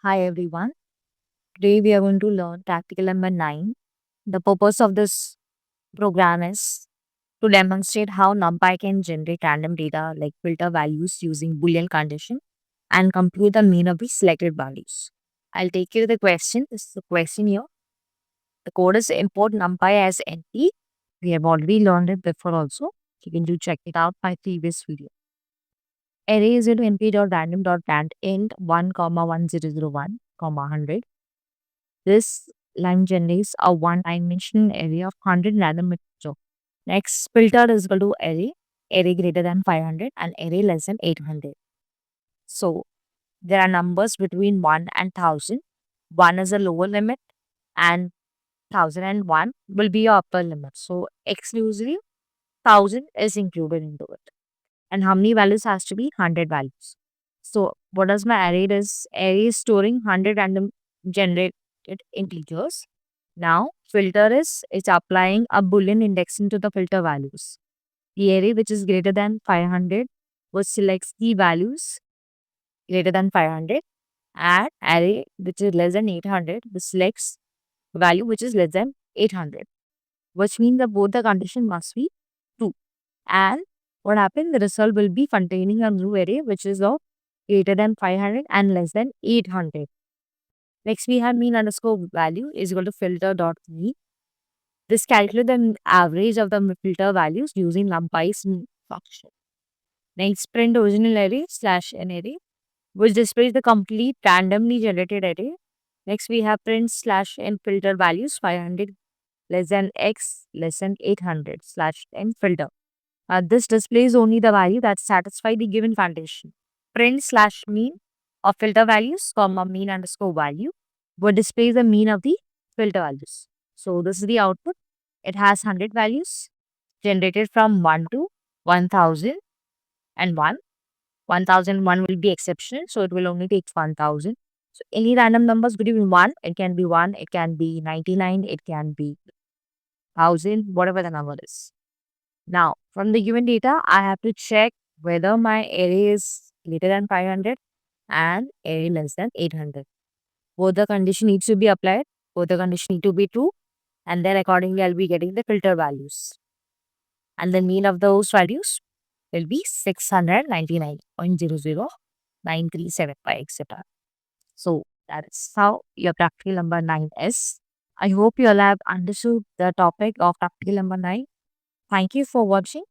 Hi everyone. Today we are going to learn practical number 9. The purpose of this program is to demonstrate how NumPy can generate random data like filter values using Boolean condition and compute the mean of the selected values. I'll take you to the question. This is the question here. The code is import NumPy as NP. We have already learned it before also. You can do check it out my previous video. Array is into np.random.plant int 1, 1001, 100. This line generates a one-dimensional array of 100 random integer. Next, filter is equal to array greater than 500 and array less than 800. So, there are numbers between 1 and 1000. 1 is a lower limit and 1001 will be your upper limit. So, exclusively 1000 is included into it. And how many values has to be? 100 values. So, what does my array is? Array is storing 100 random generated integers. Now, filter is it's applying a Boolean indexing to the filter values. The array which is greater than 500 which selects the values greater than 500 and array which is less than 800 which selects value which is less than 800, which means that both the condition must be true. And what happens? The result will be containing a new array which is of greater than 500 and less than 800. Next, we have mean underscore value is equal to filter dot mean. This calculates the average of the filter values using NumPy's mean function. Next, print original array slash n array, which displays the complete randomly generated array. Next, we have print slash n filter values 500 less than x less than 800 slash n filter. This displays only the value that satisfies the given condition. Print slash mean of filter values, comma mean underscore value, would display the mean of the filter values. So this is the output. It has 100 values generated from 1 to 1001. 1001 will be exceptional, so it will only take 1000. So any random numbers between 1, it can be 1, it can be 99, it can be 1000, whatever the number is. Now, from the given data, I have to check whether my array is greater than 500 and array less than 800. Both the condition needs to be applied, both the condition need to be true, and then accordingly I'll be getting the filter values. And the mean of those values will be 699.009375, etc. So that is how your practical number 9 is. I hope you all have understood the topic of practical number 9. Thank you for watching.